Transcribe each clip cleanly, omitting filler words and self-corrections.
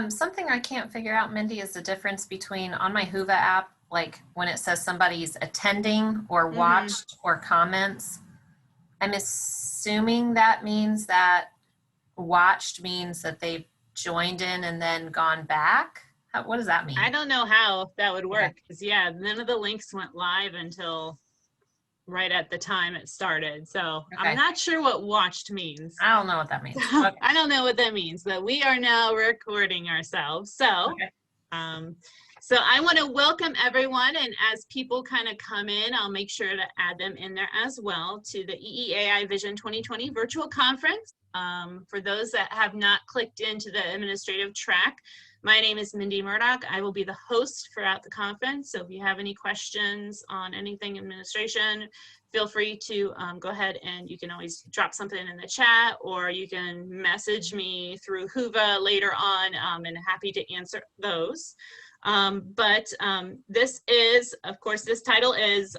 Something I can't figure out, Mindy, is the difference between on my Whova app, like when it says somebody's attending or watched or comments. I'm assuming that means that watched means that they've joined in and then gone back. What does that mean? I don't know how that would work. Because yeah, none of the links went live until right at the time it started. So I'm not sure what watched means. I don't know what that means. Okay. I don't know what that means, but we are now recording ourselves. So, so I want to welcome everyone. And as people kind of come in, I'll make sure to add them in there as well to the EEAI Vision 2020 virtual conference. For those that have not clicked into the administrative track, my name is Mindy Murdoch. I will be the host throughout the conference. So if you have any questions on anything administration, feel free to go ahead and you can always drop something in the chat, or you can message me through Whova later on, and happy to answer those. This is, of course, this title is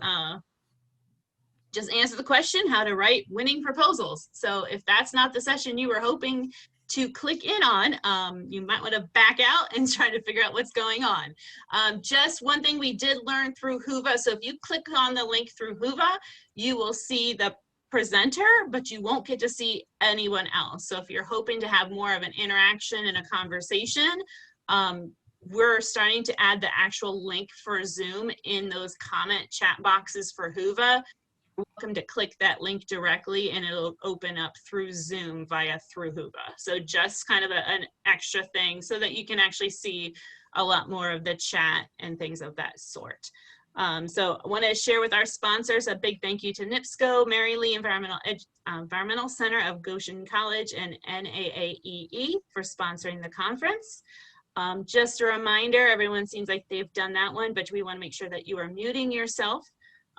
just answer the question, how to write winning proposals. So if that's not the session you were hoping to click in on, you might want to back out and try to figure out what's going on. Just one thing we did learn through Whova. So if you click on the link through Whova, you will see the presenter, but you won't get to see anyone else. So if you're hoping to have more of an interaction and a conversation, we're starting to add the actual link for Zoom in those comment chat boxes for Whova. Welcome to click that link directly and it'll open up through Zoom via through Whova. So just kind of an extra thing so that you can actually see a lot more of the chat and things of that sort. So I want to share with our sponsors a big thank you to NIPSCO, Mary Lee Environmental Center of Goshen College, and NAAEE for sponsoring the conference. Just a reminder, everyone seems like they've done that one, but we want to make sure that you are muting yourself.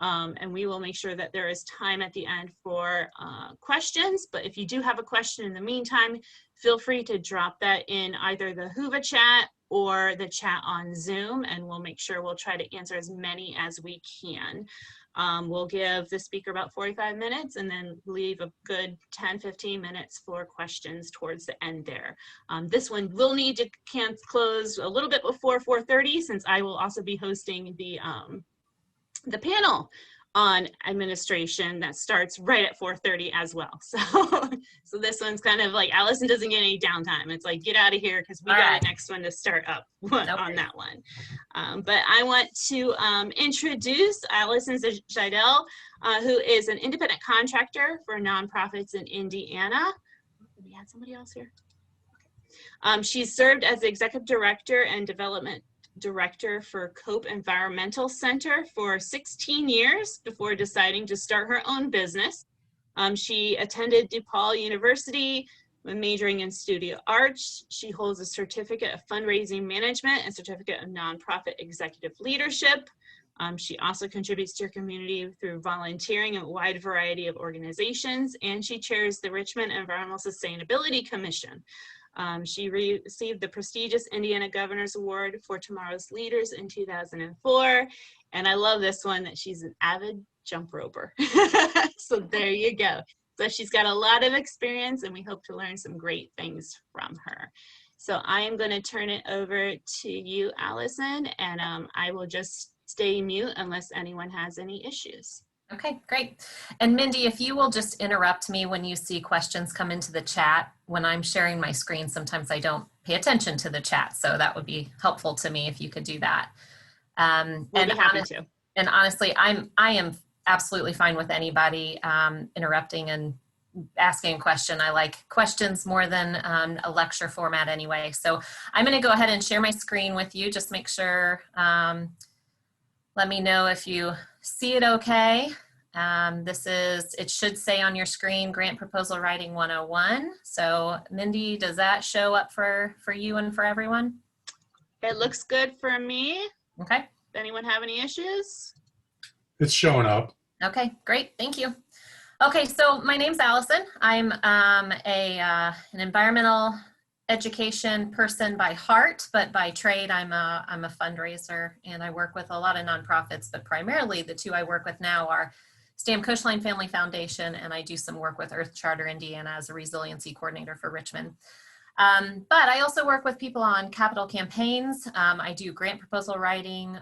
And we will make sure that there is time at the end for questions. But if you do have a question in the meantime, feel free to drop that in either the Whova chat or the chat on Zoom, and we'll make sure we'll try to answer as many as we can. We'll give the speaker about 45 minutes and then leave a good 10-15 minutes for questions towards the end there. This one will need to close a little bit before 4:30, since I will also be hosting the panel on administration that starts right at 4:30 as well. So this one's kind of like Alison doesn't get any downtime. It's like, get out of here because we got a next one to start up on that one. But I want to introduce Alison Zajdel, who is an independent contractor for nonprofits in Indiana. Do we have somebody else here? She's served as the executive director and development director for Cope Environmental Center for 16 years before deciding to start her own business. She attended DePaul University, majoring in studio arts. She holds a certificate of fundraising management and certificate of nonprofit executive leadership. She also contributes to her community through volunteering in a wide variety of organizations, and she chairs the Richmond Environmental Sustainability Commission. She received the prestigious Indiana Governor's Award for Tomorrow's Leaders in 2004. And I love this one, that she's an avid jump roper. So there you go. So she's got a lot of experience, and we hope to learn some great things from her. So I am going to turn it over to you, Alison, and I will just stay mute unless anyone has any issues. Okay, great. And Mindy, if you will just interrupt me when you see questions come into the chat. When I'm sharing my screen, sometimes I don't pay attention to the chat, so that would be helpful to me if you could do that. We'll be happy to. And honestly, I am absolutely fine with anybody interrupting and asking a question. I like questions more than a lecture format anyway. So I'm going to go ahead and share my screen with you. Just make sure, let me know if you see it okay. It should say on your screen, Grant Proposal Writing 101. So Mindy, does that show up for you and for everyone? It looks good for me. Okay. Anyone have any issues? It's showing up. Okay, great, thank you. Okay, so my name's Alison. I'm an environmental education person by heart, but by trade, I'm a fundraiser, and I work with a lot of nonprofits, but primarily the two I work with now are Stamm Koechlein Family Foundation, and I do some work with Earth Charter Indiana as a resiliency coordinator for Richmond. But I also work with people on capital campaigns. I do grant proposal writing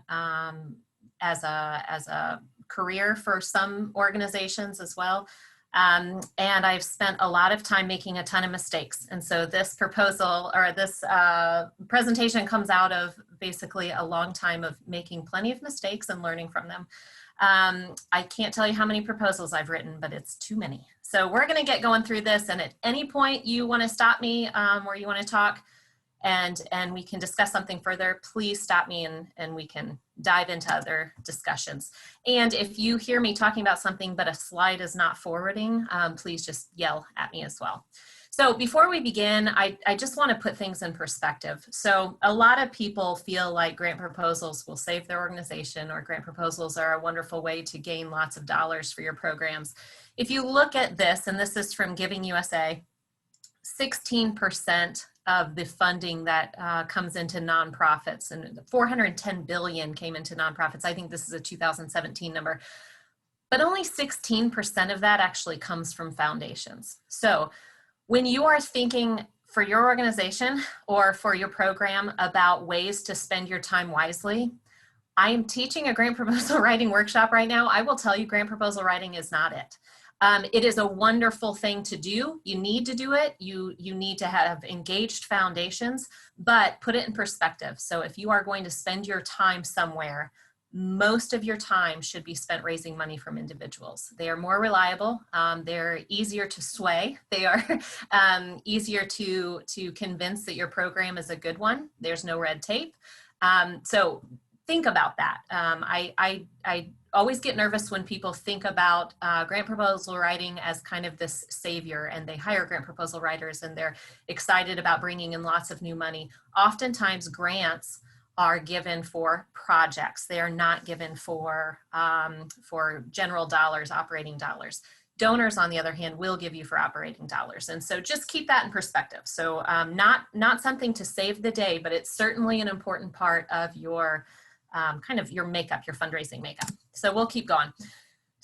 as a career for some organizations as well. And I've spent a lot of time making a ton of mistakes. And so this proposal or this presentation comes out of basically a long time of making plenty of mistakes and learning from them. I can't tell you how many proposals I've written, but it's too many. So we're going to get going through this. And at any point you want to stop me or you want to talk and we can discuss something further, please stop me and we can dive into other discussions. And if you hear me talking about something but a slide is not forwarding, please just yell at me as well. So before we begin, I just want to put things in perspective. So a lot of people feel like grant proposals will save their organization, or grant proposals are a wonderful way to gain lots of dollars for your programs. If you look at this, and this is from Giving USA, 16% of the funding that comes into nonprofits, and 410 billion came into nonprofits. I think this is a 2017 number, but only 16% of that actually comes from foundations. So when you are thinking for your organization or for your program about ways to spend your time wisely, I am teaching a grant proposal writing workshop right now. I will tell you, grant proposal writing is not it. It is a wonderful thing to do. You need to do it. You need to have engaged foundations, but put it in perspective. So if you are going to spend your time somewhere, most of your time should be spent raising money from individuals. They are more reliable. They're easier to sway. They are easier to convince that your program is a good one. There's no red tape. So think about that. I always get nervous when people think about grant proposal writing as kind of this savior, and they hire grant proposal writers and they're excited about bringing in lots of new money. Oftentimes grants are given for projects. They are not given for general dollars, operating dollars. Donors, on the other hand, will give you for operating dollars. And so just keep that in perspective. So not something to save the day, but it's certainly an important part of your kind of your makeup, your fundraising makeup. So we'll keep going.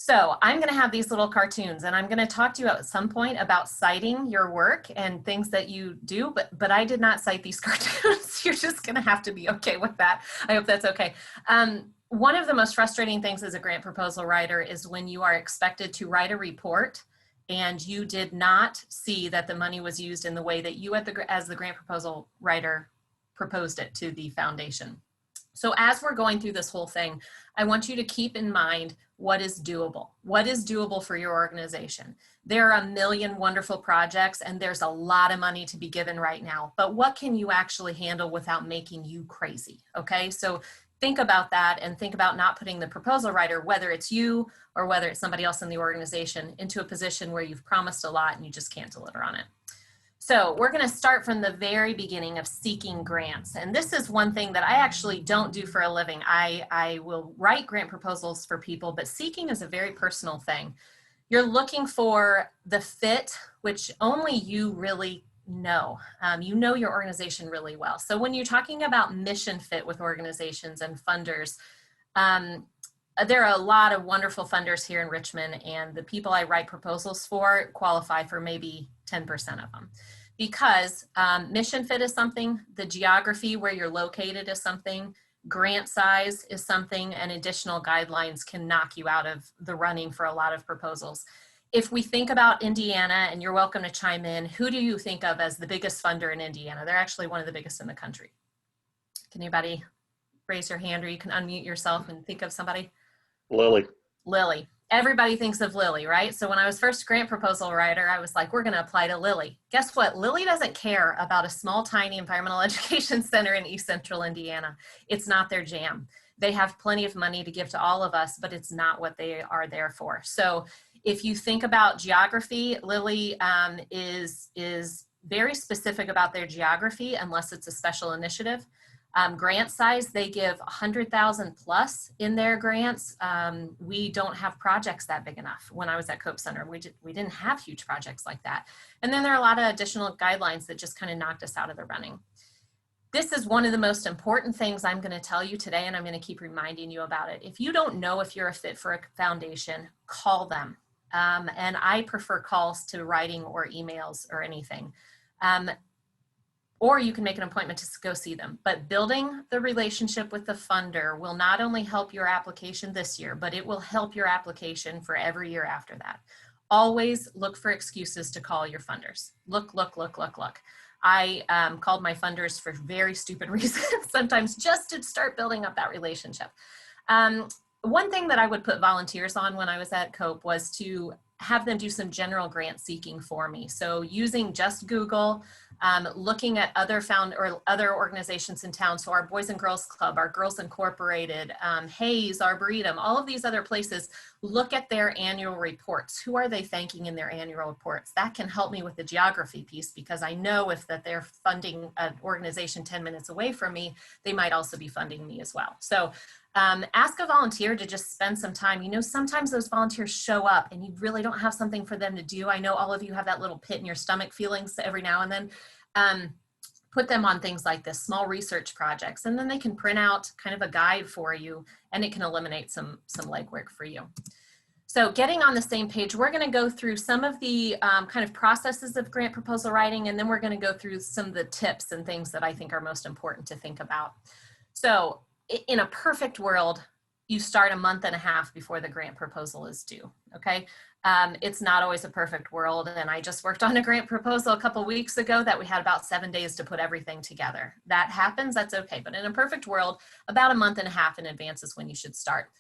So I'm going to have these little cartoons, and I'm going to talk to you at some point about citing your work and things that you do, but I did not cite these cartoons. You're just going to have to be okay with that. I hope that's okay. One of the most frustrating things as a grant proposal writer is when you are expected to write a report and you did not see that the money was used in the way that you as the grant proposal writer proposed it to the foundation. So as we're going through this whole thing, I want you to keep in mind what is doable. What is doable for your organization? There are a million wonderful projects and there's a lot of money to be given right now, but what can you actually handle without making you crazy? Okay, so think about that and think about not putting the proposal writer, whether it's you or whether it's somebody else in the organization, into a position where you've promised a lot and you just can't deliver on it. So we're going to start from the very beginning of seeking grants. And this is one thing that I actually don't do for a living. I will write grant proposals for people, but seeking is a very personal thing. You're looking for the fit, which only you really know. You know your organization really well. So when you're talking about mission fit with organizations and funders, there are a lot of wonderful funders here in Richmond, and the people I write proposals for qualify for maybe 10% of them. Because mission fit is something, the geography where you're located is something, grant size is something, and additional guidelines can knock you out of the running for a lot of proposals. If we think about Indiana, and you're welcome to chime in, who do you think of as the biggest funder in Indiana? They're actually one of the biggest in the country. Can anybody raise your hand, or you can unmute yourself and think of somebody? Lilly. Lilly. Everybody thinks of Lilly, right? So when I was first grant proposal writer, I was like, we're going to apply to Lilly. Guess what? Lilly doesn't care about a small, tiny environmental education center in East Central Indiana. It's not their jam. They have plenty of money to give to all of us, but it's not what they are there for. So if you think about geography, Lilly is very specific about their geography unless it's a special initiative. Grant size, they give 100,000 plus in their grants. We don't have projects that big enough. When I was at Cope Center, we didn't have huge projects like that. And then there are a lot of additional guidelines that just kind of knocked us out of the running. This is one of the most important things I'm going to tell you today, and I'm going to keep reminding you about it. If you don't know if you're a fit for a foundation, call them. And I prefer calls to writing or emails or anything. or you can make an appointment to go see them. But building the relationship with the funder will not only help your application this year, but it will help your application for every year after that. Always look for excuses to call your funders. Look. I called my funders for very stupid reasons, sometimes just to start building up that relationship. One thing that I would put volunteers on when I was at Cope was to have them do some general grant seeking for me. So using just Google, looking at other organizations in town. So our Boys and Girls Club, our Girls Incorporated, Hayes, Arboretum, all of these other places, look at their annual reports. Who are they thanking in their annual reports? That can help me with the geography piece, because I know if that they're funding an organization 10 minutes away from me, they might also be funding me as well. So ask a volunteer to just spend some time. You know, sometimes those volunteers show up and you really don't have something for them to do. I know all of you have that little pit in your stomach feelings every now and then. Put them on things like this, small research projects, and then they can print out kind of a guide for you, and it can eliminate some legwork for you. So getting on the same page, we're going to go through some of the kind of processes of grant proposal writing, and then we're going to go through some of the tips and things that I think are most important to think about. So in a perfect world, you start a month and a half before the grant proposal is due, okay? It's not always a perfect world, and I just worked on a grant proposal a couple weeks ago that we had about 7 days to put everything together. That happens, that's okay, but in a perfect world, about a month and a half in advance is when you should start.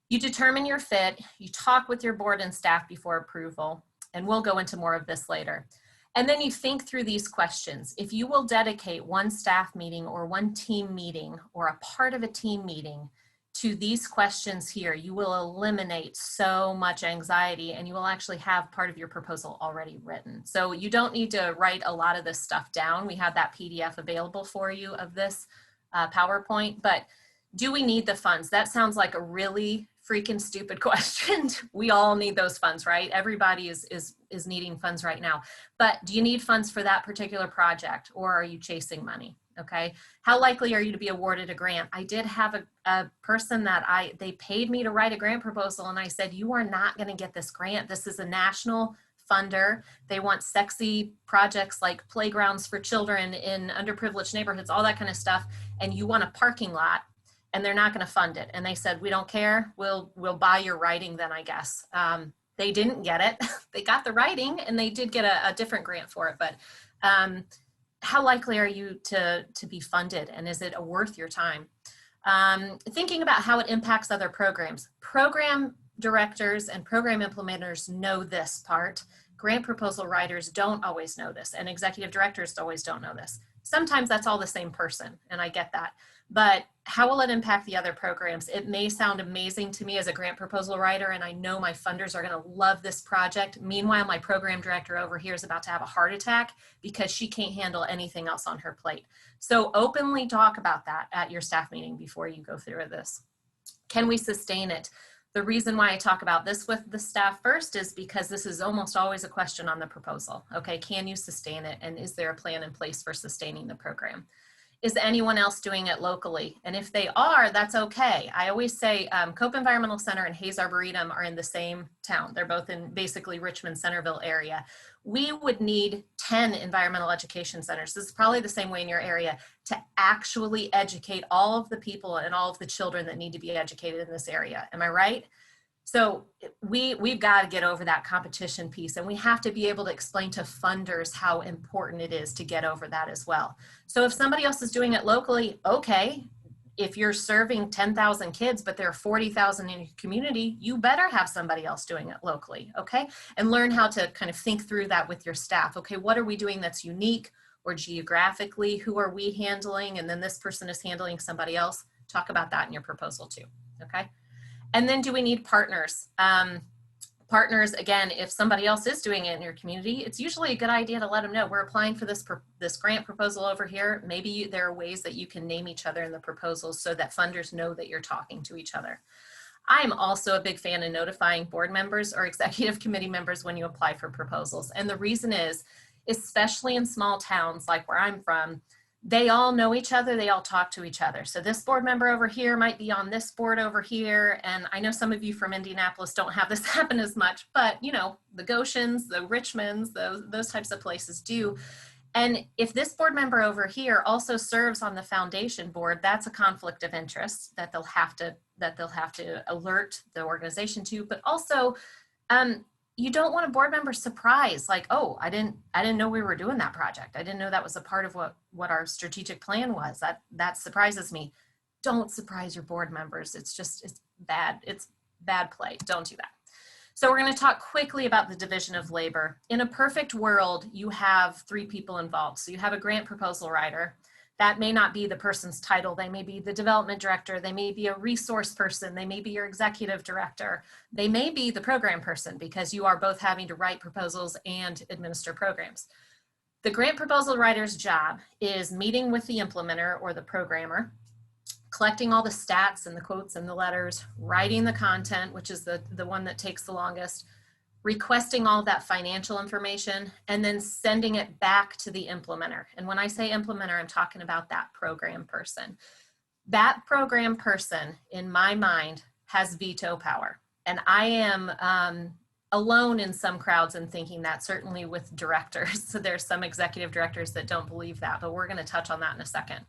You determine your fit, you talk with your board and staff before approval, and we'll go into more of this later. And then you think through these questions. If you will dedicate one staff meeting or one team meeting or a part of a team meeting to these questions here, you will eliminate so much anxiety, and you will actually have part of your proposal already written. So you don't need to write a lot of this stuff down. We have that PDF available for you of this PowerPoint, but do we need the funds? That sounds like a really freaking stupid question. We all need those funds, right? Everybody is needing funds right now. But do you need funds for that particular project, or are you chasing money? Okay. How likely are you to be awarded a grant? I did have a person that they paid me to write a grant proposal, and I said, you are not going to get this grant. This is a national funder. They want sexy projects like playgrounds for children in underprivileged neighborhoods, all that kind of stuff. And you want a parking lot, and they're not going to fund it. And they said, we don't care. We'll buy your writing then, I guess. They didn't get it. They got the writing, and they did get a different grant for it. But how likely are you to be funded, and is it worth your time? Thinking about how it impacts other programs. Program directors and program implementers know this part. Grant proposal writers don't always know this, and executive directors always don't know this. Sometimes that's all the same person, and I get that. But how will it impact the other programs? It may sound amazing to me as a grant proposal writer, and I know my funders are going to love this project. Meanwhile, my program director over here is about to have a heart attack because she can't handle anything else on her plate. So openly talk about that at your staff meeting before you go through this. Can we sustain it? The reason why I talk about this with the staff first is because this is almost always a question on the proposal. Okay, can you sustain it? And is there a plan in place for sustaining the program? Is anyone else doing it locally? And if they are, that's okay. I always say Cope Environmental Center and Hayes Arboretum are in the same town. They're both in basically Richmond, Centerville area. We would need 10 environmental education centers. This is probably the same way in your area, to actually educate all of the people and all of the children that need to be educated in this area. Am I right? So we've got to get over that competition piece, and we have to be able to explain to funders how important it is to get over that as well. So if somebody else is doing it locally, okay. If you're serving 10,000 kids, but there are 40,000 in your community, you better have somebody else doing it locally, okay? And learn how to kind of think through that with your staff. Okay, what are we doing that's unique, or geographically, who are we handling? And then this person is handling somebody else. Talk about that in your proposal too, okay? And then do we need partners? Partners, again, if somebody else is doing it in your community, it's usually a good idea to let them know, we're applying for this grant proposal over here. Maybe there are ways that you can name each other in the proposals so that funders know that you're talking to each other. I'm also a big fan of notifying board members or executive committee members when you apply for proposals. And the reason is, especially in small towns like where I'm from, they all know each other, they all talk to each other. So this board member over here might be on this board over here. And I know some of you from Indianapolis don't have this happen as much, but you know, the Goshens, the Richmonds, those types of places do. And if this board member over here also serves on the foundation board, that's a conflict of interest that they'll have to alert the organization to. But also, you don't want a board member surprised, like, oh, I didn't know we were doing that project. I didn't know that was a part of what our strategic plan was. That surprises me. Don't surprise your board members. It's bad. It's bad play. Don't do that. So we're going to talk quickly about the division of labor. In a perfect world, you have 3 people involved. So you have a grant proposal writer. That may not be the person's title. They may be the development director. They may be a resource person. They may be your executive director. They may be the program person, because you are both having to write proposals and administer programs. The grant proposal writer's job is meeting with the implementer or the programmer, collecting all the stats and the quotes and the letters, writing the content, which is the one that takes the longest, requesting all of that financial information, and then sending it back to the implementer. And when I say implementer, I'm talking about that program person. That program person, in my mind, has veto power. And I am alone in some crowds in thinking that, certainly with directors. So there's some executive directors that don't believe that, but we're going to touch on that in a second.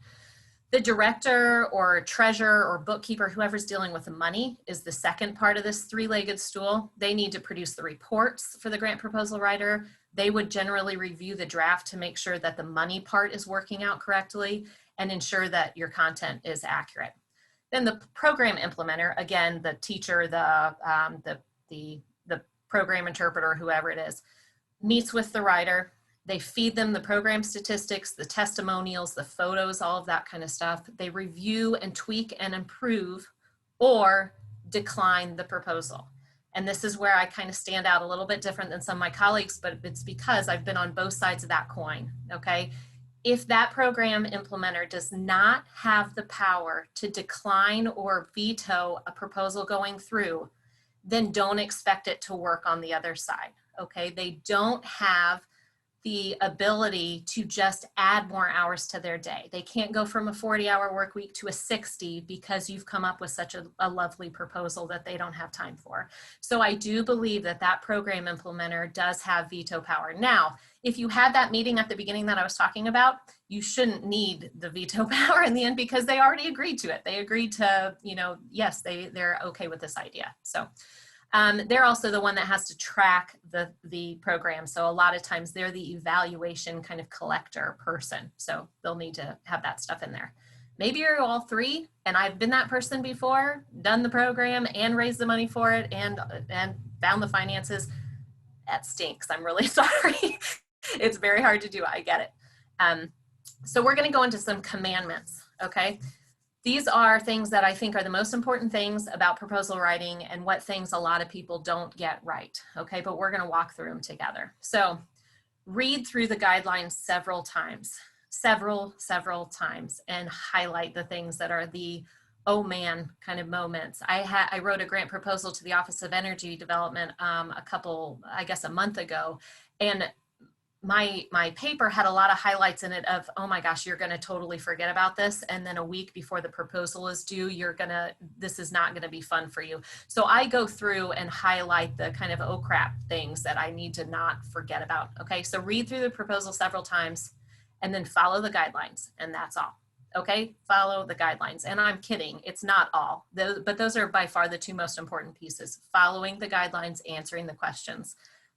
The director or treasurer or bookkeeper, whoever's dealing with the money, is the second part of this 3-legged stool. They need to produce the reports for the grant proposal writer. They would generally review the draft to make sure that the money part is working out correctly and ensure that your content is accurate. Then the program implementer, again, the teacher, the program interpreter, whoever it is, meets with the writer. They feed them the program statistics, the testimonials, the photos, all of that kind of stuff. They review and tweak and improve or decline the proposal. And this is where I kind of stand out a little bit different than some of my colleagues, but it's because I've been on both sides of that coin, okay? If that program implementer does not have the power to decline or veto a proposal going through, then don't expect it to work on the other side, okay? They don't have the ability to just add more hours to their day. They can't go from a 40-hour work week to a 60 because you've come up with such a lovely proposal that they don't have time for. So I do believe that that program implementer does have veto power. Now, if you had that meeting at the beginning that I was talking about, you shouldn't need the veto power in the end, because they already agreed to it. They agreed to, yes, they're okay with this idea. So they're also the one that has to track the program. So a lot of times they're the evaluation kind of collector person. So they'll need to have that stuff in there. Maybe you're all 3, and I've been that person before, done the program and raised the money for it and found the finances. That stinks. I'm really sorry. It's very hard to do. I get it. So we're going to go into some commandments. Okay. These are things that I think are the most important things about proposal writing and what things a lot of people don't get right, okay? But we're gonna walk through them together. So read through the guidelines several times, several times, and highlight the things that are the oh man kind of moments. I wrote a grant proposal to the Office of Energy Development a month ago, and my paper had a lot of highlights in it of, oh my gosh, you're going to totally forget about this. And then a week before the proposal is due, this is not going to be fun for you. So I go through and highlight the kind of, oh crap things that I need to not forget about. Okay. So read through the proposal several times and then follow the guidelines, and that's all. Okay. Follow the guidelines. And I'm kidding. It's not all, but those are by far the 2 most important pieces: following the guidelines, answering the questions.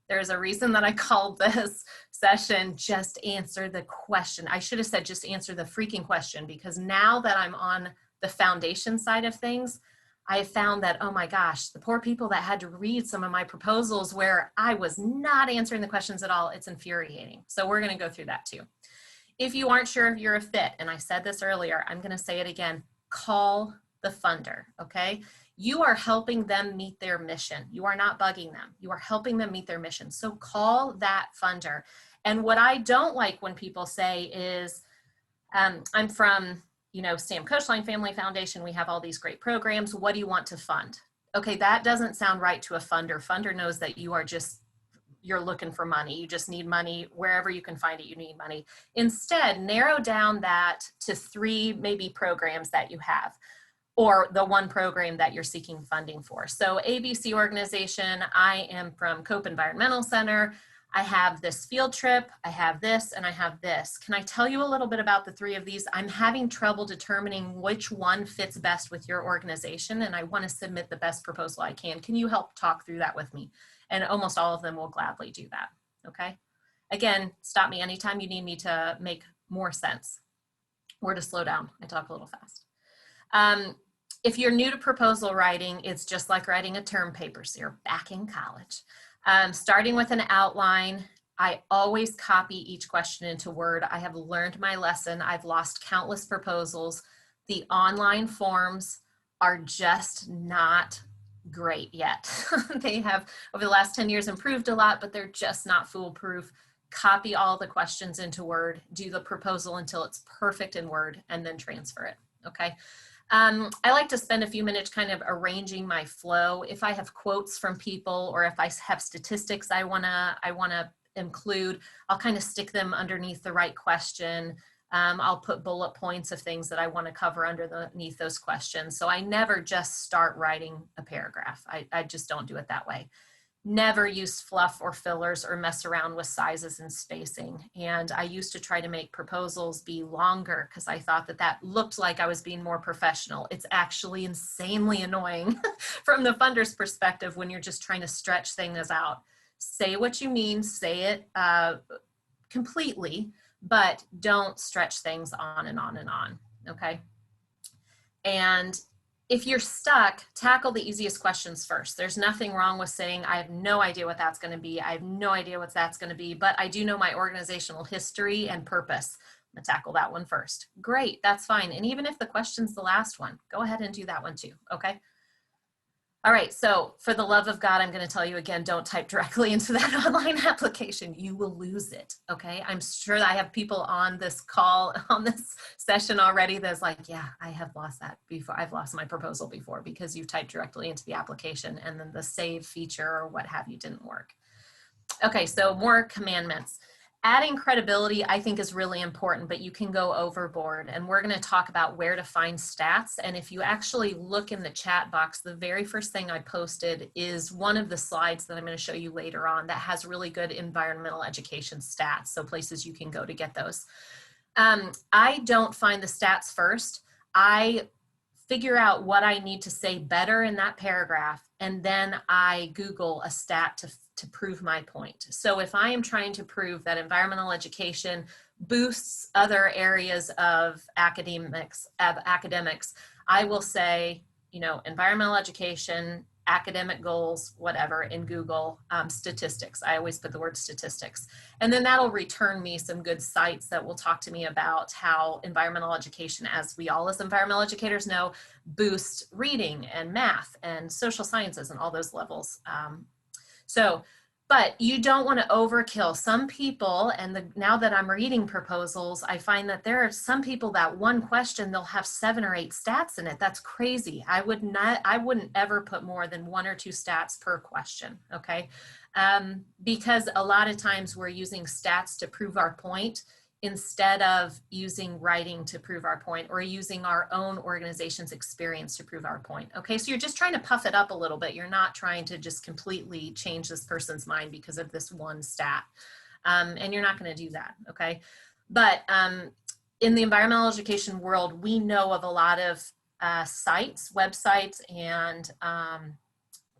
There's a reason that I called this session Just Answer the Question. I should have said just answer the freaking question, because now that I'm on the foundation side of things, I have found that, oh my gosh, the poor people that had to read some of my proposals where I was not answering the questions at all, it's infuriating. So we're going to go through that too. If you aren't sure if you're a fit, and I said this earlier, I'm going to say it again, call the funder, okay? You are helping them meet their mission. You are not bugging them. You are helping them meet their mission. So call that funder. And what I don't like when people say is, I'm from, Stamm Koechlein Family Foundation. We have all these great programs. What do you want to fund? Okay, that doesn't sound right to a funder. Funder knows that you're looking for money. You just need money. Wherever you can find it, you need money. Instead, narrow down that to 3 maybe programs that you have, or the 1 program that you're seeking funding for. So ABC organization, I am from Cope Environmental Center. I have this field trip, I have this, and I have this. Can I tell you a little bit about the 3 of these? I'm having trouble determining which one fits best with your organization, and I want to submit the best proposal I can. Can you help talk through that with me? And almost all of them will gladly do that, okay? Again, stop me anytime you need me to make more sense or to slow down. I talk a little fast. If you're new to proposal writing, it's just like writing a term paper, so you're back in college. Starting with an outline, I always copy each question into Word. I have learned my lesson. I've lost countless proposals. The online forms are just not great yet. They have, over the last 10 years, improved a lot, but they're just not foolproof. Copy all the questions into Word, do the proposal until it's perfect in Word, and then transfer it, okay? I like to spend a few minutes kind of arranging my flow. If I have quotes from people or if I have statistics I wanna include, I'll kind of stick them underneath the right question. I'll put bullet points of things that I want to cover underneath those questions. So I never just start writing a paragraph. I just don't do it that way. Never use fluff or fillers or mess around with sizes and spacing. And I used to try to make proposals be longer because I thought that that looked like I was being more professional. It's actually insanely annoying from the funder's perspective when you're just trying to stretch things out. Say what you mean, say it completely, but don't stretch things on and on and on, okay? And if you're stuck, tackle the easiest questions first. There's nothing wrong with saying, I have no idea what that's going to be. I have no idea what that's going to be, but I do know my organizational history and purpose. I'm going to tackle that one first. Great, that's fine. And even if the question's the last one, go ahead and do that one too, okay? All right, so for the love of God, I'm going to tell you again, don't type directly into that online application. You will lose it, okay? I'm sure I have people on this call, on this session already that's like, yeah, I have lost that before. I've lost my proposal before because you typed directly into the application and then the save feature or what have you didn't work. Okay, so more commandments. Adding credibility, I think, is really important, but you can go overboard. And we're going to talk about where to find stats. And if you actually look in the chat box, the very first thing I posted is one of the slides that I'm going to show you later on that has really good environmental education stats. So places you can go to get those. I don't find the stats first. I figure out what I need to say better in that paragraph, and then I Google a stat to prove my point. So if I am trying to prove that environmental education boosts other areas of academics, I will say, you know, environmental education, academic goals, whatever, in Google, statistics. I always put the word statistics. And then that'll return me some good sites that will talk to me about how environmental education, as we all as environmental educators know, boosts reading and math and social sciences and all those levels. But you don't want to overkill. Some people, and now that I'm reading proposals, I find that there are some people that one question, they'll have 7 or 8 stats in it. That's crazy. I wouldn't ever put more than 1 or 2 stats per question, okay? Because a lot of times we're using stats to prove our point instead of using writing to prove our point or using our own organization's experience to prove our point. Okay, so you're just trying to puff it up a little bit. You're not trying to just completely change this person's mind because of this one stat. And you're not going to do that, okay? But in the environmental education world, we know of a lot of sites, websites, and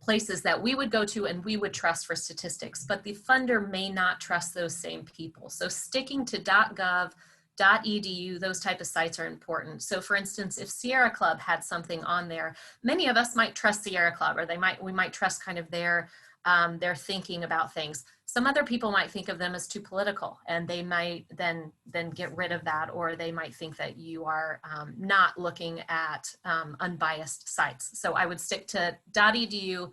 places that we would go to and we would trust for statistics, but the funder may not trust those same people. So sticking to .gov, .edu, those type of sites are important. So for instance, if Sierra Club had something on there, many of us might trust Sierra Club, or we might trust kind of their thinking about things. Some other people might think of them as too political, and they might then get rid of that, or they might think that you are not looking at unbiased sites. So I would stick to .edu,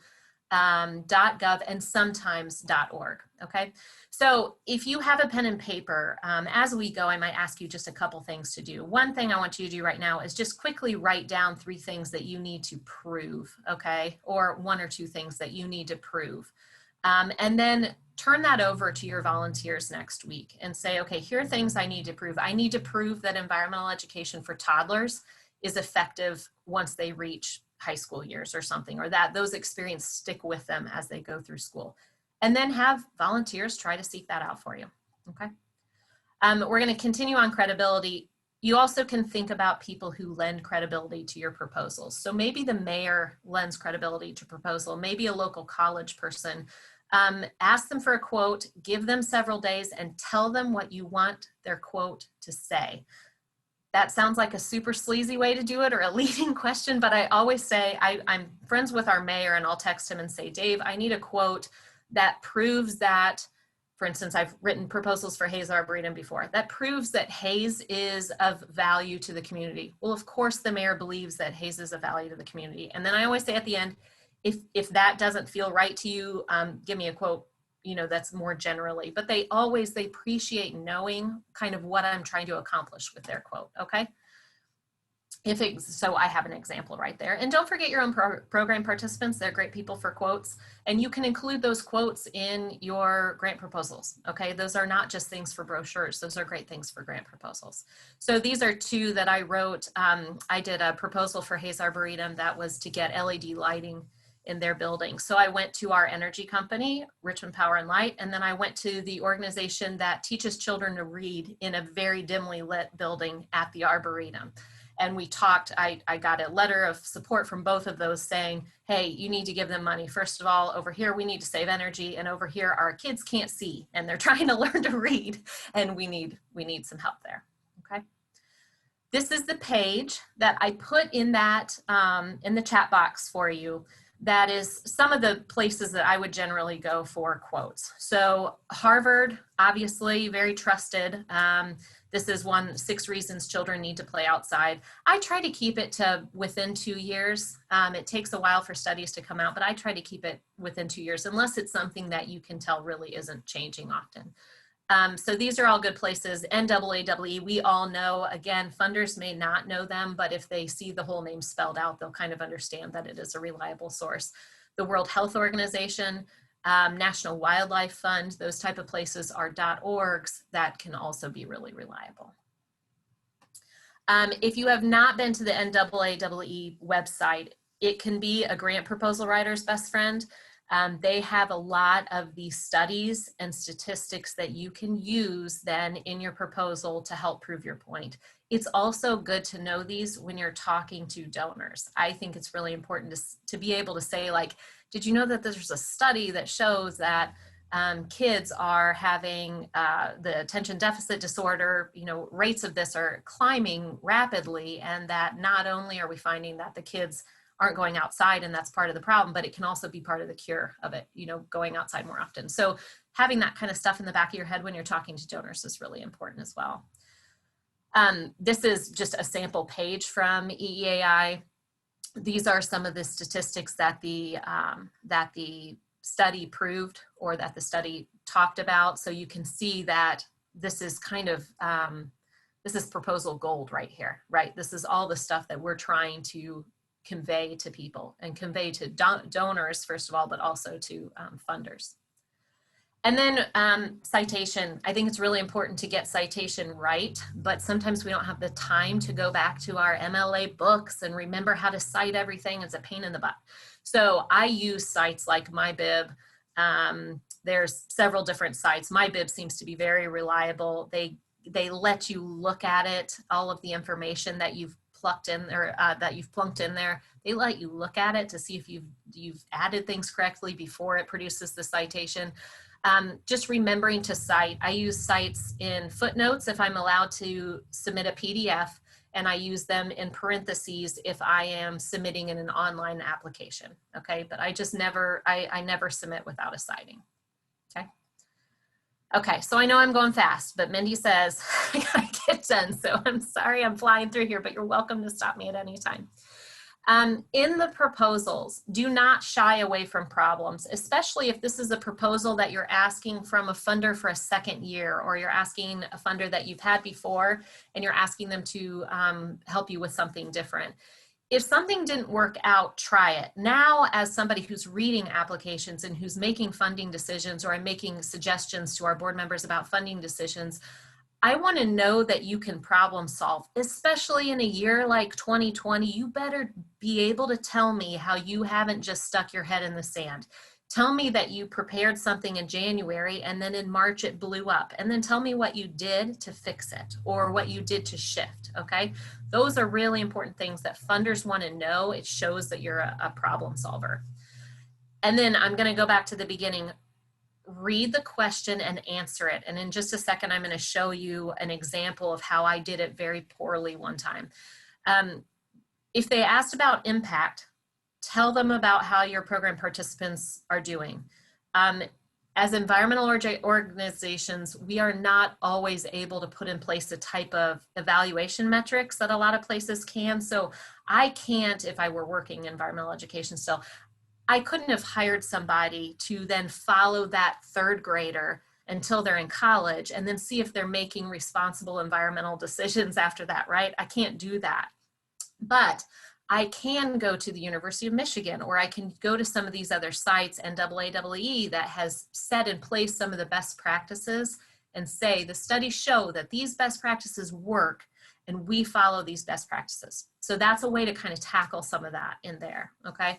.gov, and sometimes .org, okay? So if you have a pen and paper, as we go, I might ask you just a couple things to do. One thing I want you to do right now is just quickly write down 3 things that you need to prove, okay? Or 1 or 2 things that you need to prove. And then turn that over to your volunteers next week and say, okay, here are things I need to prove. I need to prove that environmental education for toddlers is effective once they reach high school years or something, or that those experiences stick with them as they go through school. and then have volunteers try to seek that out for you, okay? We're gonna continue on credibility. You also can think about people who lend credibility to your proposals. So maybe the mayor lends credibility to proposal, maybe a local college person. Ask them for a quote, give them several days, and tell them what you want their quote to say. That sounds like a super sleazy way to do it, or a leading question, but I always say, I'm friends with our mayor, and I'll text him and say, Dave, I need a quote that proves that, for instance, I've written proposals for Hayes Arboretum before, that proves that Hayes is of value to the community. Well, of course, the mayor believes that Hayes is of value to the community. And then I always say at the end, if that doesn't feel right to you, give me a quote, you know, that's more generally, but they appreciate knowing kind of what I'm trying to accomplish with their quote, okay? So I have an example right there. And don't forget your own program participants. They're great people for quotes, and you can include those quotes in your grant proposals, okay? Those are not just things for brochures. Those are great things for grant proposals. So these are two that I wrote. I did a proposal for Hayes Arboretum that was to get LED lighting in their building. So I went to our energy company, Richmond Power and Light, and then I went to the organization that teaches children to read in a very dimly lit building at the Arboretum. And we talked, I got a letter of support from both of those saying, hey, you need to give them money. First of all, over here, we need to save energy. And over here, our kids can't see and they're trying to learn to read, and we need some help there, okay? This is the page that I put in that, in the chat box for you. That is some of the places that I would generally go for quotes. So Harvard, obviously very trusted. This is 6 reasons children need to play outside. I try to keep it to within 2 years. It takes a while for studies to come out, but I try to keep it within 2 years, unless it's something that you can tell really isn't changing often. So these are all good places. NAAWE, we all know, again, funders may not know them, but if they see the whole name spelled out, they'll kind of understand that it is a reliable source. The World Health Organization, National Wildlife Fund, those type of places are .orgs that can also be really reliable. If you have not been to the NAAWE website, it can be a grant proposal writer's best friend. They have a lot of these studies and statistics that you can use then in your proposal to help prove your point. It's also good to know these when you're talking to donors. I think it's really important to be able to say, like, did you know that there's a study that shows that kids are having the attention deficit disorder, you know, rates of this are climbing rapidly, and that not only are we finding that the kids aren't going outside and that's part of the problem, but it can also be part of the cure of it, you know, going outside more often. So having that kind of stuff in the back of your head when you're talking to donors is really important as well. This is just a sample page from EEAI. These are some of the statistics that the study proved, or that the study talked about. So you can see that this is kind of, this is proposal gold right here, right? This is all the stuff that we're trying to convey to people, and convey to donors, first of all, but also to funders. And then citation. I think it's really important to get citation right, but sometimes we don't have the time to go back to our MLA books and remember how to cite everything. It's a pain in the butt. So I use sites like MyBib. There's several different sites. MyBib seems to be very reliable. They let you look at it, all of the information that you've plucked in there, that you've plunked in there. They let you look at it to see if you've added things correctly before it produces the citation. Just remembering to cite. I use cites in footnotes if I'm allowed to submit a PDF, and I use them in parentheses if I am submitting in an online application, okay? But I just never, I never submit without a citing, okay? Okay, so I know I'm going fast, but Mindy says I gotta get done, so I'm sorry I'm flying through here, but you're welcome to stop me at any time. In the proposals, do not shy away from problems, especially if this is a proposal that you're asking from a funder for a second year, or you're asking a funder that you've had before and you're asking them to help you with something different. If something didn't work out, try it. Now, as somebody who's reading applications and who's making funding decisions, or I'm making suggestions to our board members about funding decisions, I want to know that you can problem solve, especially in a year like 2020. You better be able to tell me how you haven't just stuck your head in the sand. Tell me that you prepared something in January and then in March it blew up. And then tell me what you did to fix it or what you did to shift, okay? Those are really important things that funders want to know. It shows that you're a problem solver. And then I'm going to go back to the beginning. Read the question and answer it. And in just a second, I'm going to show you an example of how I did it very poorly one time. If they asked about impact, tell them about how your program participants are doing. As environmental organizations, we are not always able to put in place the type of evaluation metrics that a lot of places can. So I can't, if I were working in environmental education still, I couldn't have hired somebody to then follow that third grader until they're in college and then see if they're making responsible environmental decisions after that, right? I can't do that. But I can go to the University of Michigan, or I can go to some of these other sites, NAAEE, that has set in place some of the best practices and say the studies show that these best practices work and we follow these best practices. So that's a way to kind of tackle some of that in there, okay?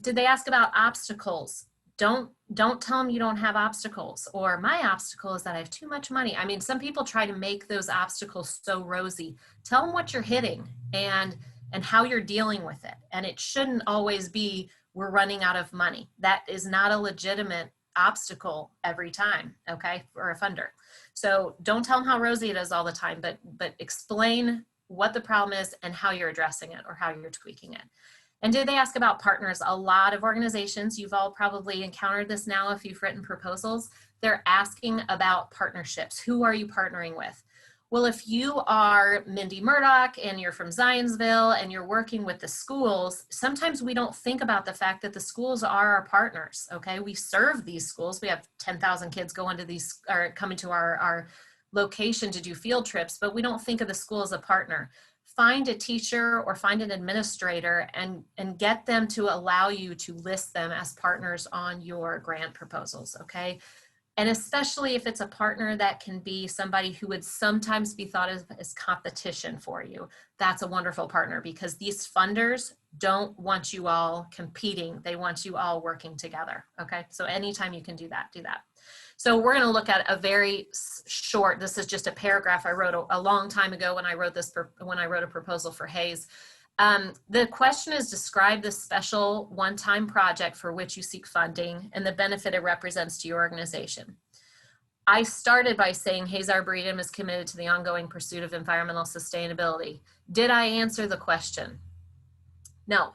Did they ask about obstacles? Don't tell them you don't have obstacles, or my obstacle is that I have too much money. I mean, some people try to make those obstacles so rosy. Tell them what you're hitting and how you're dealing with it. And it shouldn't always be, we're running out of money. That is not a legitimate obstacle every time, okay, for a funder. So don't tell them how rosy it is all the time, but explain what the problem is and how you're addressing it or how you're tweaking it. And did they ask about partners? A lot of organizations, you've all probably encountered this now if you've written proposals, they're asking about partnerships. Who are you partnering with? Well, if you are Mindy Murdoch and you're from Zionsville and you're working with the schools, sometimes we don't think about the fact that the schools are our partners, okay? We serve these schools. We have 10,000 kids going to these, or coming to our location to do field trips, but we don't think of the school as a partner. Find a teacher or find an administrator and get them to allow you to list them as partners on your grant proposals, okay? And especially if it's a partner that can be somebody who would sometimes be thought of as competition for you. That's a wonderful partner, because these funders don't want you all competing. They want you all working together, okay? So anytime you can do that, do that. So we're gonna look at a very short, this is just a paragraph I wrote a long time ago when I wrote a proposal for Hayes. The question is, describe the special one-time project for which you seek funding and the benefit it represents to your organization. I started by saying Hayes Arboretum is committed to the ongoing pursuit of environmental sustainability. Did I answer the question? No.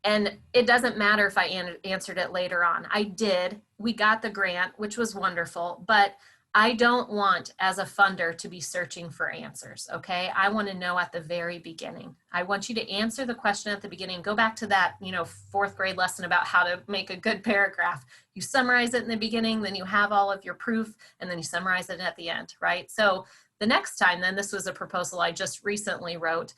And it doesn't matter if I answered it later on. I did. We got the grant, which was wonderful, but I don't want, as a funder, to be searching for answers, okay? I want to know at the very beginning. I want you to answer the question at the beginning. Go back to that, fourth grade lesson about how to make a good paragraph. You summarize it in the beginning, then you have all of your proof, and then you summarize it at the end, right? So the next time, then, this was a proposal I just recently wrote,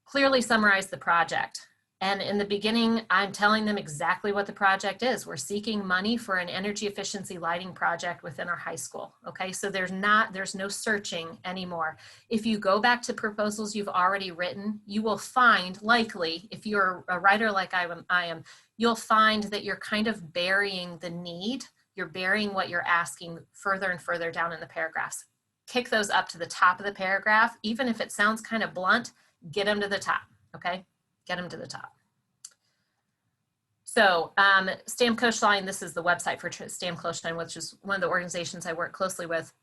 clearly summarize the project. And in the beginning, I'm telling them exactly what the project is. We're seeking money for an energy efficiency lighting project within our high school. Okay, so there's no searching anymore. If you go back to proposals you've already written, you will find, likely, if you're a writer like I am, you'll find that you're kind of burying the need. You're burying what you're asking further and further down in the paragraphs. Kick those up to the top of the paragraph. Even if it sounds kind of blunt, get them to the top, okay? Get them to the top. So Stamm Koechlein, this is the website for Stamm Koechlein, which is one of the organizations I work closely with.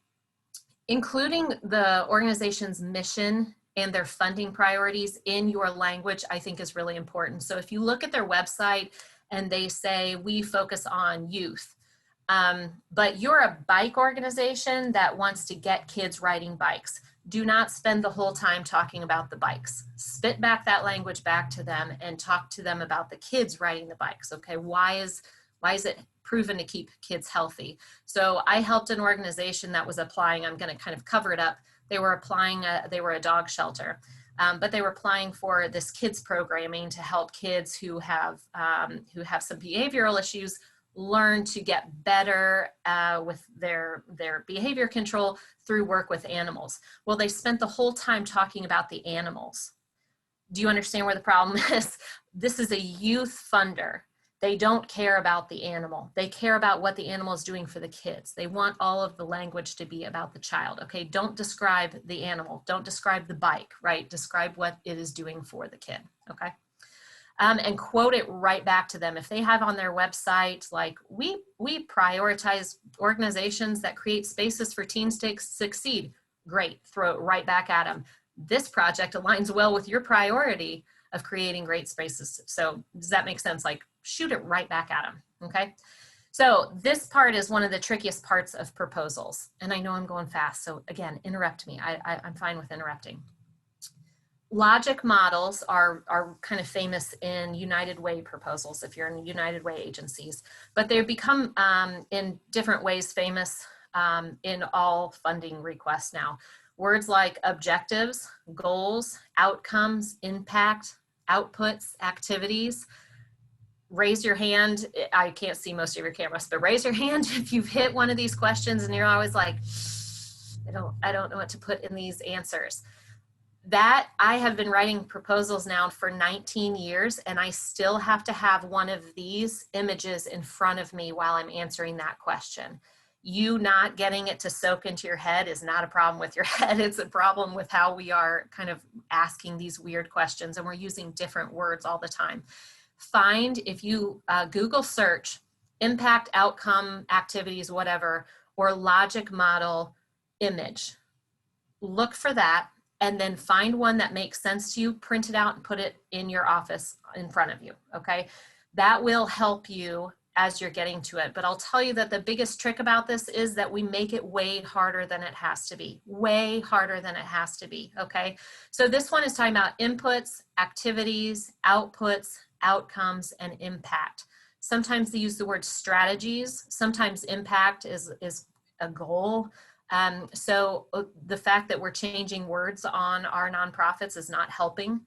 Including the organization's mission and their funding priorities in your language, I think is really important. So if you look at their website and they say, we focus on youth, but you're a bike organization that wants to get kids riding bikes, do not spend the whole time talking about the bikes. Spit back that language back to them and talk to them about the kids riding the bikes, okay? Why is it proven to keep kids healthy? So I helped an organization that was applying, I'm gonna kind of cover it up. They were applying, they were a dog shelter, but they were applying for this kids programming to help kids who have some behavioral issues learn to get better with their behavior control through work with animals. Well, they spent the whole time talking about the animals. Do you understand where the problem is? This is a youth funder. They don't care about the animal. They care about what the animal is doing for the kids. They want all of the language to be about the child. Okay, don't describe the animal. Don't describe the bike, right? Describe what it is doing for the kid, okay? And quote it right back to them. If they have on their website, like, we prioritize organizations that create spaces for teens to succeed, great, throw it right back at them. This project aligns well with your priority of creating great spaces. So does that make sense? Like, shoot it right back at them, okay? So this part is one of the trickiest parts of proposals. And I know I'm going fast, so again, interrupt me. I'm fine with interrupting. Logic models are kind of famous in United Way proposals, if you're in United Way agencies, but they've become in different ways famous in all funding requests now. Words like objectives, goals, outcomes, impact, outputs, activities. Raise your hand. I can't see most of your cameras, but raise your hand if you've hit one of these questions and you're always like, I don't know what to put in these answers. That I have been writing proposals now for 19 years, and I still have to have one of these images in front of me while I'm answering that question. You not getting it to soak into your head is not a problem with your head. It's a problem with how we are kind of asking these weird questions, and we're using different words all the time. Find, if you Google search impact, outcome, activities, whatever, or logic model image, look for that, and then find one that makes sense to you, print it out and put it in your office in front of you, okay? That will help you as you're getting to it. But I'll tell you that the biggest trick about this is that we make it way harder than it has to be, way harder than it has to be, okay? So this one is talking about inputs, activities, outputs, outcomes, and impact. Sometimes they use the word strategies. Sometimes impact is a goal. So the fact that we're changing words on our nonprofits is not helping.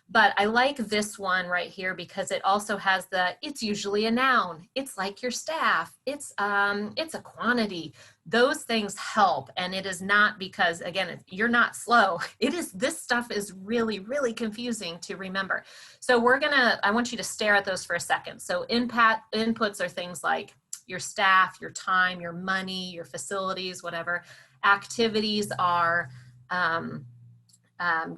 But I like this one right here because it also has it's usually a noun. It's like your staff. It's a quantity. Those things help. And it is not because, again, you're not slow. This stuff is really, really confusing to remember. So I want you to stare at those for a second. So inputs are things like your staff, your time, your money, your facilities, whatever. Activities are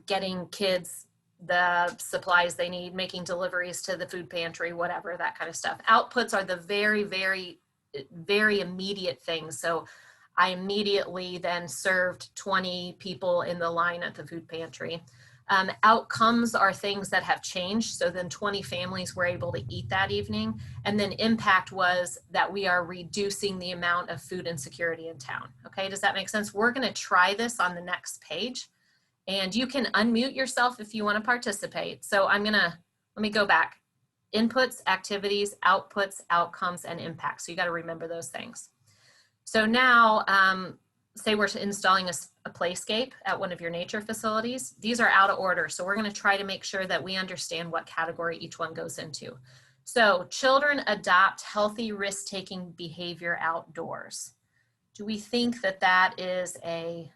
getting kids the supplies they need, making deliveries to the food pantry, whatever, that kind of stuff. Outputs are the very, very, very immediate things. So I immediately then served 20 people in the line at the food pantry. Outcomes are things that have changed. So then 20 families were able to eat that evening. And then impact was that we are reducing the amount of food insecurity in town. Okay, does that make sense? We're going to try this on the next page. And you can unmute yourself if you want to participate. So let me go back. Inputs, activities, outputs, outcomes, and impact. So you got to remember those things. So now, say we're installing a playscape at one of your nature facilities. These are out of order. So we're going to try to make sure that we understand what category each one goes into. So children adopt healthy risk-taking behavior outdoors. Do we think that that is an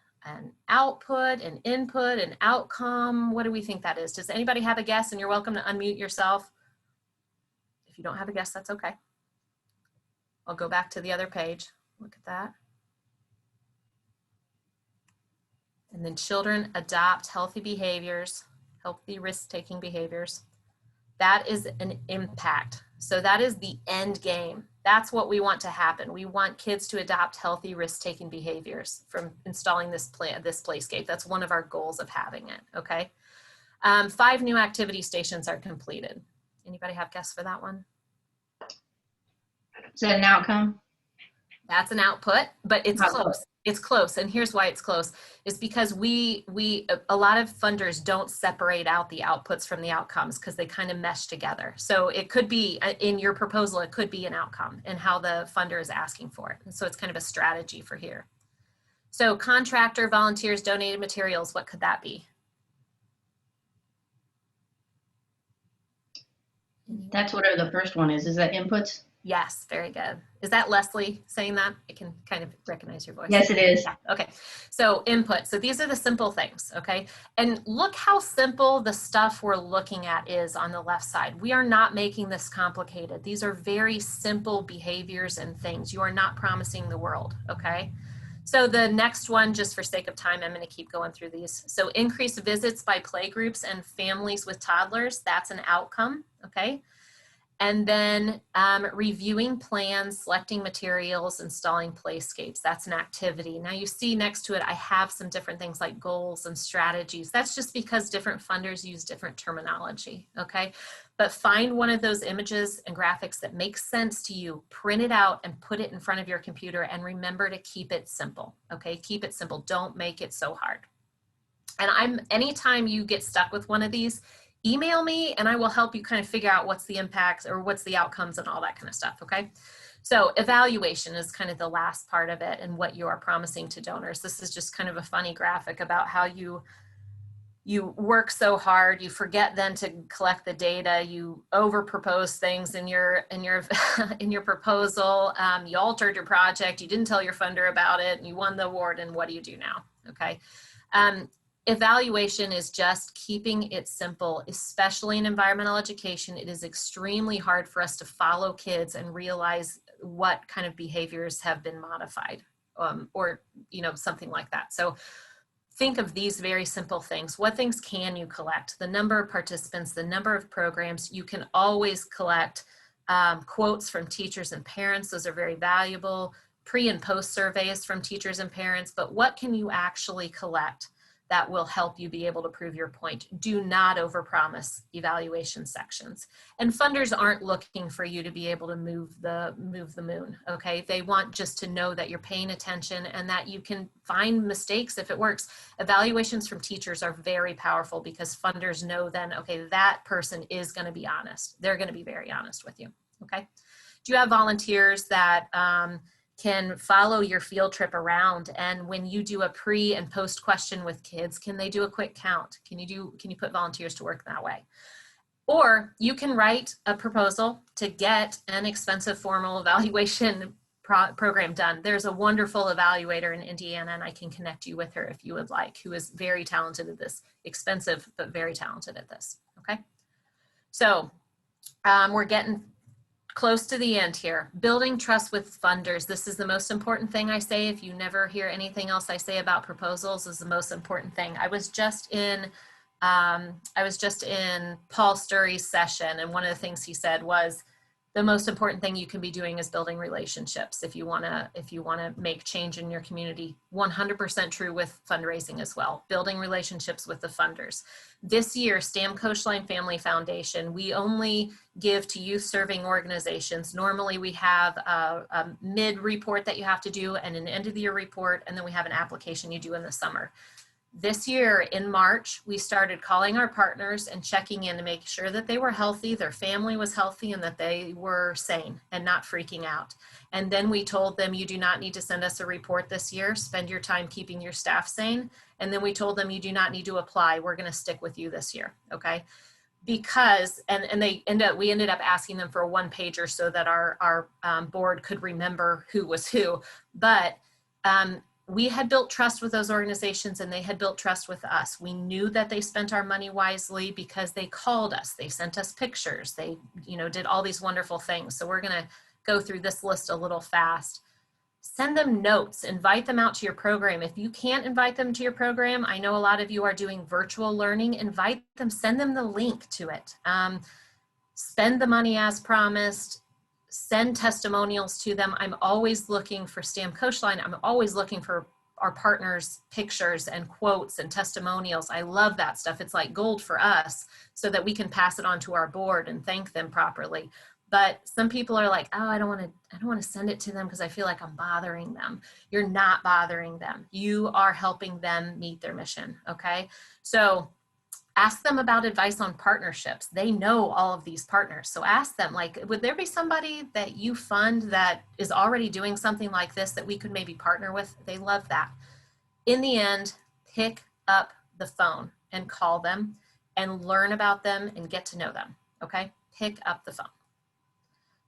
output, an input, an outcome? What do we think that is? Does anybody have a guess? And you're welcome to unmute yourself. If you don't have a guess, that's okay. I'll go back to the other page. Look at that. And then children adopt healthy behaviors, healthy risk-taking behaviors. That is an impact. So that is the end game. That's what we want to happen. We want kids to adopt healthy risk-taking behaviors from installing this playscape. That's one of our goals of having it, okay? 5 new activity stations are completed. Anybody have guess for that one? Is that an outcome? That's an output, but it's close. It's close. And here's why it's close. Is because a lot of funders don't separate out the outputs from the outcomes because they kind of mesh together. So it could be, in your proposal, it could be an outcome and how the funder is asking for it. And so it's kind of a strategy for here. So contractor, volunteers, donated materials, what could that be? That's whatever the first one is. Is that inputs? Yes, very good. Is that Leslie saying that? I can kind of recognize your voice. Yes, it is. Yeah, okay. So input. So these are the simple things, okay? And look how simple the stuff we're looking at is on the left side. We are not making this complicated. These are very simple behaviors and things. You are not promising the world, okay? So the next one, just for sake of time, I'm going to keep going through these. So increase visits by playgroups and families with toddlers. That's an outcome, okay? And then reviewing plans, selecting materials, installing playscapes. That's an activity. Now you see next to it, I have some different things like goals and strategies. That's just because different funders use different terminology, okay? But find one of those images and graphics that makes sense to you, print it out and put it in front of your computer, and remember to keep it simple, okay? Keep it simple, don't make it so hard. And anytime you get stuck with one of these, email me and I will help you kind of figure out what's the impacts or what's the outcomes and all that kind of stuff, okay? So evaluation is kind of the last part of it and what you are promising to donors. This is just kind of a funny graphic about how you work so hard, you forget then to collect the data, you over propose things in your in your proposal, you altered your project, you didn't tell your funder about it, and you won the award, and what do you do now, okay? Evaluation is just keeping it simple, especially in environmental education. It is extremely hard for us to follow kids and realize what kind of behaviors have been modified, or something like that. So think of these very simple things. What things can you collect? The number of participants, the number of programs. You can always collect quotes from teachers and parents. Those are very valuable. Pre and post surveys from teachers and parents. But what can you actually collect that will help you be able to prove your point? Do not overpromise evaluation sections. And funders aren't looking for you to be able to move the moon, okay? They want just to know that you're paying attention and that you can find mistakes if it works. Evaluations from teachers are very powerful because funders know then, okay, that person is going to be honest. They're going to be very honest with you, okay? Do you have volunteers that can follow your field trip around, and when you do a pre and post question with kids, can they do a quick count? Can you put volunteers to work that way? Or you can write a proposal to get an expensive formal evaluation program done. There's a wonderful evaluator in Indiana, and I can connect you with her if you would like, who is very talented at this, expensive, but very talented at this, okay? So we're getting close to the end here. Building trust with funders. This is the most important thing I say. If you never hear anything else I say about proposals, is the most important thing. I was just in Paul Sturry's session, and one of the things he said was, the most important thing you can be doing is building relationships if you want to make change in your community. 100% true with fundraising as well. Building relationships with the funders. This year, Stamm Koechlein Family Foundation, we only give to youth serving organizations. Normally we have a mid report that you have to do and an end of the year report, and then we have an application you do in the summer. This year in March, we started calling our partners and checking in to make sure that they were healthy, their family was healthy, and that they were sane and not freaking out. And then we told them, you do not need to send us a report this year. Spend your time keeping your staff sane. And then we told them, you do not need to apply. We're going to stick with you this year, okay? Because, and we ended up asking them for a one pager so that our board could remember who was who. But we had built trust with those organizations, and they had built trust with us. We knew that they spent our money wisely because they called us, they sent us pictures, they did all these wonderful things. So we're going to go through this list a little fast. Send them notes, invite them out to your program. If you can't invite them to your program, I know a lot of you are doing virtual learning, invite them, send them the link to it. Spend the money as promised. Send testimonials to them. I'm always looking for Stamm Koechlein. I'm always looking for our partners' pictures and quotes and testimonials. I love that stuff. It's like gold for us so that we can pass it on to our board and thank them properly. But some people are like, oh, I don't want to send it to them because I feel like I'm bothering them. You're not bothering them. You are helping them meet their mission, okay? So ask them about advice on partnerships. They know all of these partners. So ask them, like, would there be somebody that you fund that is already doing something like this that we could maybe partner with? They love that. In the end, pick up the phone and call them and learn about them and get to know them, okay? Pick up the phone.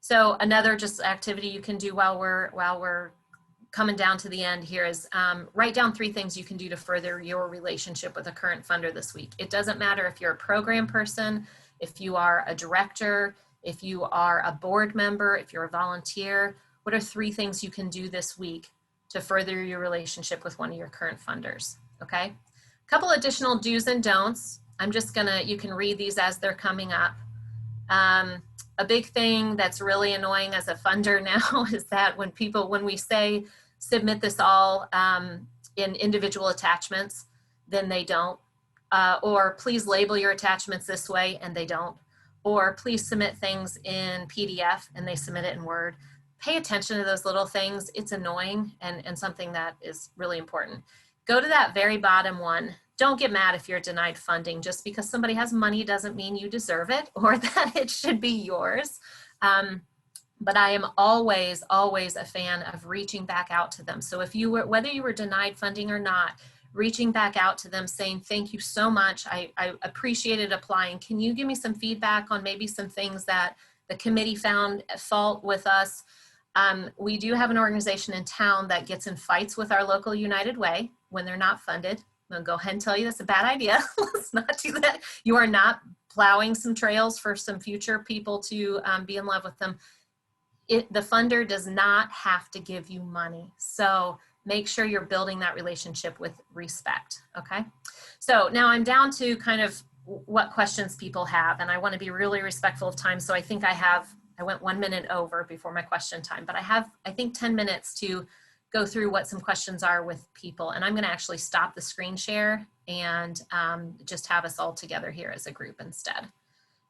So another just activity you can do while we're coming down to the end here is write down 3 things you can do to further your relationship with a current funder this week. It doesn't matter if you're a program person, if you are a director, if you are a board member, if you're a volunteer. What are 3 things you can do this week to further your relationship with one of your current funders? Okay. A couple additional do's and don'ts. You can read these as they're coming up. A big thing that's really annoying as a funder now is that when we say submit this all in individual attachments, then they don't. Or please label your attachments this way, and they don't. Or please submit things in PDF, and they submit it in Word. Pay attention to those little things. It's annoying and something that is really important. Go to that very bottom one. Don't get mad if you're denied funding. Just because somebody has money doesn't mean you deserve it or that it should be yours. But I am always, always a fan of reaching back out to them. So whether you were denied funding or not, reaching back out to them saying, thank you so much. I appreciated applying. Can you give me some feedback on maybe some things that the committee found at fault with us? We do have an organization in town that gets in fights with our local United Way when they're not funded. I'm gonna go ahead and tell you that's a bad idea. Let's not do that. You are not plowing some trails for some future people to be in love with them. The funder does not have to give you money. So make sure you're building that relationship with respect, okay? So now I'm down to kind of what questions people have, and I wanna be really respectful of time. So I think I went 1 minute over before my question time, but I have, I think 10 minutes to go through what some questions are with people. And I'm gonna actually stop the screen share and just have us all together here as a group instead.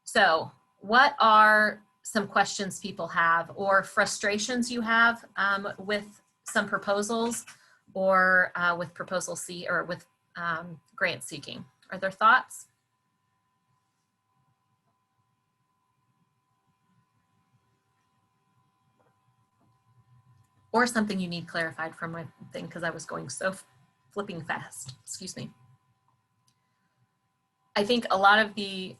So what are some questions people have or frustrations you have with some proposals or with proposal C or with grant seeking? Are there thoughts? Or something you need clarified from my thing because I was going so flipping fast, excuse me. I think a lot of the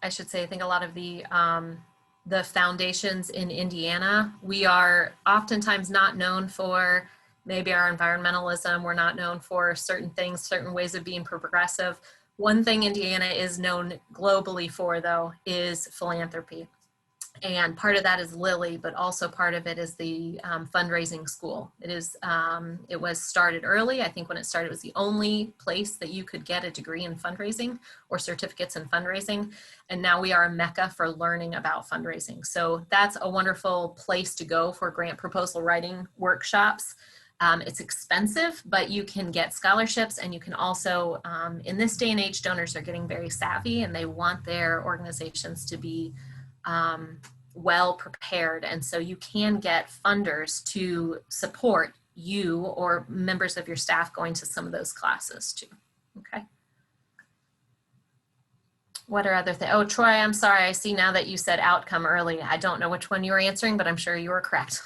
foundations in Indiana, we are oftentimes not known for maybe our environmentalism. We're not known for certain things, certain ways of being progressive. One thing Indiana is known globally for, though, is philanthropy. And part of that is Lilly, but also part of it is the fundraising school. It was started early. I think when it started, it was the only place that you could get a degree in fundraising or certificates in fundraising. And now we are a mecca for learning about fundraising. So that's a wonderful place to go for grant proposal writing workshops. It's expensive, but you can get scholarships, and you can also, in this day and age, donors are getting very savvy and they want their organizations to be well prepared. And so you can get funders to support you or members of your staff going to some of those classes too. Okay. What are other things? Oh, Troy, I'm sorry. I see now that you said outcome early. I don't know which one you were answering, but I'm sure you were correct.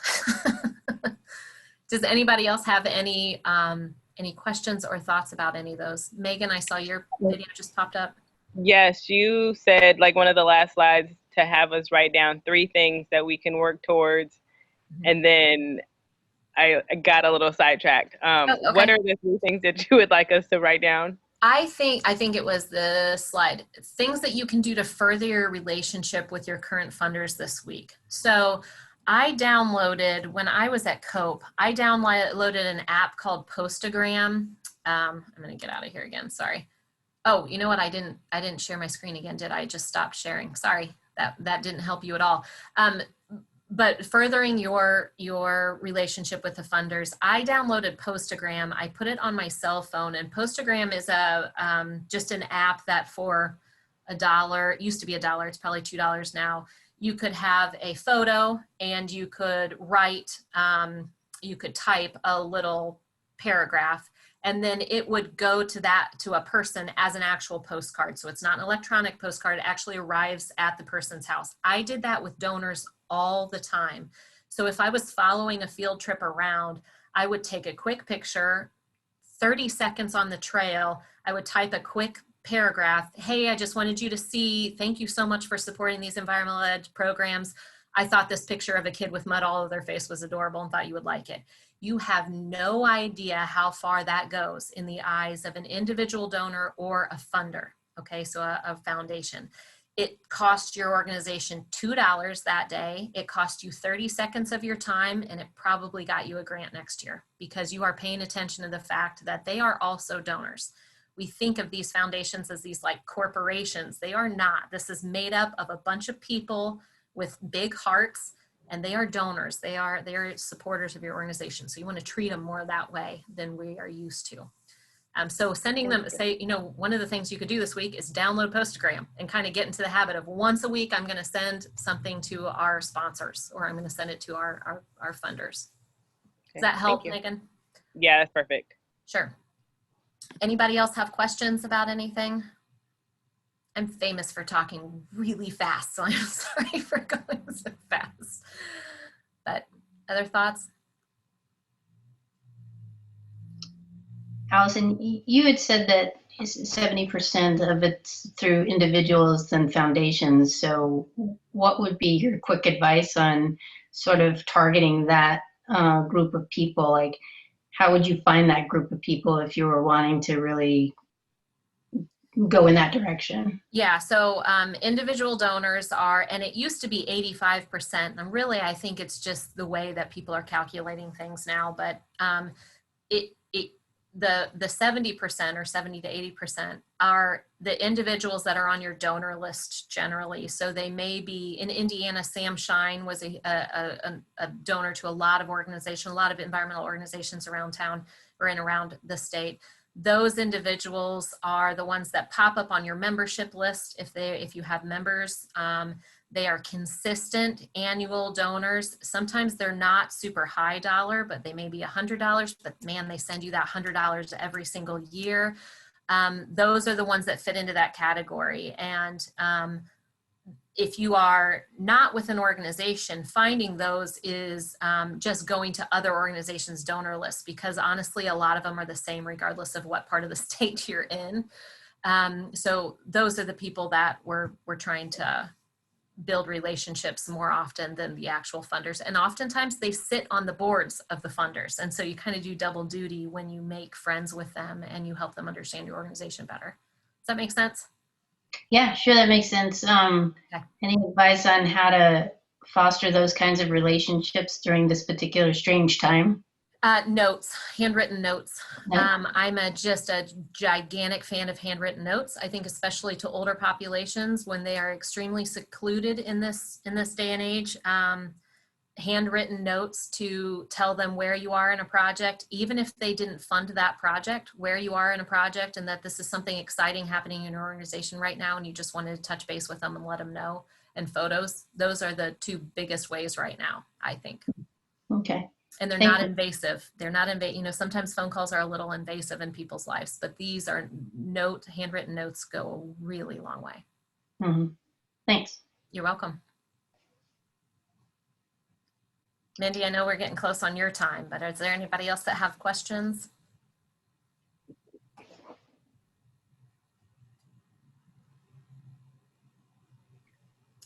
Does anybody else have any questions or thoughts about any of those? Megan, I saw your video just popped up. Yes, you said, like, one of the last slides to have us write down 3 things that we can work towards. Mm-hmm. And then I got a little sidetracked. Okay. What are the 3 things that you would like us to write down? I think it was the slide. Things that you can do to further your relationship with your current funders this week. So I downloaded, when I was at Cope, I downloaded an app called Postagram. I'm going to get out of here again. Sorry. Oh, you know what? I didn't share my screen again, did I? Just stopped sharing. Sorry, that didn't help you at all. But furthering your relationship with the funders, I downloaded Postagram. I put it on my cell phone, and Postagram is just an app that for $1, it used to be $1, it's probably $2 now. You could have a photo, and you could write, you could type a little paragraph, and then it would go to a person as an actual postcard. So it's not an electronic postcard, it actually arrives at the person's house. I did that with donors all the time. So if I was following a field trip around, I would take a quick picture, 30 seconds on the trail, I would type a quick paragraph. Hey, I just wanted you to see, thank you so much for supporting these environmental ed programs. I thought this picture of a kid with mud all over their face was adorable and thought you would like it. You have no idea how far that goes in the eyes of an individual donor or a funder. Okay, so a foundation. It cost your organization $2 that day. It cost you 30 seconds of your time, and it probably got you a grant next year because you are paying attention to the fact that they are also donors. We think of these foundations as these like corporations. They are not. This is made up of a bunch of people with big hearts, and they are donors. They are supporters of your organization. So you want to treat them more that way than we are used to. So sending them, say, you know, one of the things you could do this week is download Postagram and kind of get into the habit of once a week, I'm going to send something to our sponsors, or I'm going to send it to our funders. Does that help, Megan? Yeah, that's perfect. Sure. Anybody else have questions about anything? I'm famous for talking really fast, so I'm sorry for going so fast. But other thoughts? Alison, you had said that 70% of it's through individuals and foundations. So what would be your quick advice on sort of targeting that group of people? Like, how would you find that group of people if you were wanting to really go in that direction? Yeah, so individual donors are, and it used to be 85%. And really, I think it's just the way that people are calculating things now. But the 70% or 70 to 80% are the individuals that are on your donor list generally. So they may be in Indiana. Sam Shine was a donor to a lot of organizations, a lot of environmental organizations around town or in around the state. Those individuals are the ones that pop up on your membership list if you have members. They are consistent annual donors. Sometimes they're not super high dollar, but they may be $100, but man, they send you that $100 every single year. Those are the ones that fit into that category. And if you are not with an organization, finding those is just going to other organizations' donor lists, because honestly, a lot of them are the same regardless of what part of the state you're in. So those are the people that we're trying to build relationships more often than the actual funders. And oftentimes they sit on the boards of the funders. And so you kind of do double duty when you make friends with them and you help them understand your organization better. Does that make sense? Yeah, sure, that makes sense. Okay. Any advice on how to foster those kinds of relationships during this particular strange time? Notes, handwritten notes. No. I'm just a gigantic fan of handwritten notes. I think especially to older populations when they are extremely secluded in this day and age. Handwritten notes to tell them where you are in a project, even if they didn't fund that project, where you are in a project, and that this is something exciting happening in your organization right now, and you just wanted to touch base with them and let them know. And photos, those are the two biggest ways right now, I think. Okay. And they're not invasive. They're not invasive. You know, sometimes phone calls are a little invasive in people's lives, but these are handwritten notes go a really long way. Mm-hmm. Thanks. You're welcome. Mindy, I know we're getting close on your time, but is there anybody else that have questions?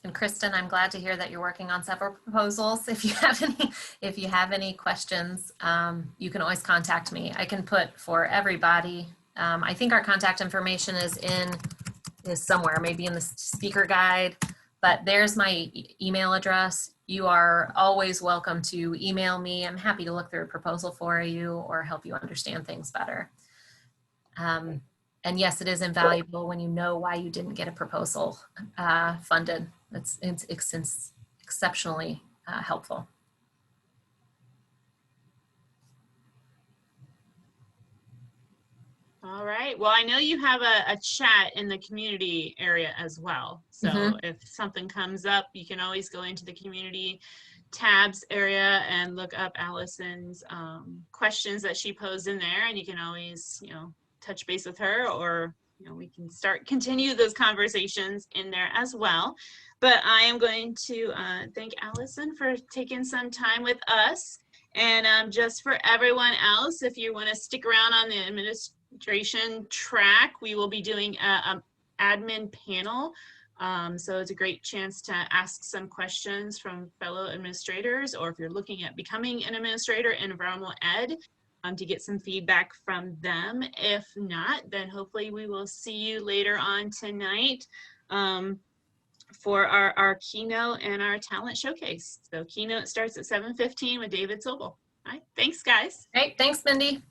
And Kristen, I'm glad to hear that you're working on several proposals. If you have any questions, you can always contact me. I can put for everybody. I think our contact information is somewhere, maybe in the speaker guide, but there's my email address. You are always welcome to email me. I'm happy to look through a proposal for you or help you understand things better. And yes, it is invaluable when you know why you didn't get a proposal funded. It's exceptionally helpful. All right. Well, I know you have a chat in the community area as well. So if something comes up, you can always go into the community tabs area and look up Alison's questions that she posed in there, and you can always, touch base with her, or we can continue those conversations in there as well. But I am going to thank Alison for taking some time with us. And just for everyone else, if you want to stick around on the administration track, we will be doing admin panel. So it's a great chance to ask some questions from fellow administrators, or if you're looking at becoming an administrator in environmental ed, to get some feedback from them. If not, then hopefully we will see you later on tonight for our keynote and our talent showcase. So keynote starts at 7:15 with David Sobel. All right, thanks guys. Great, thanks, Mindy.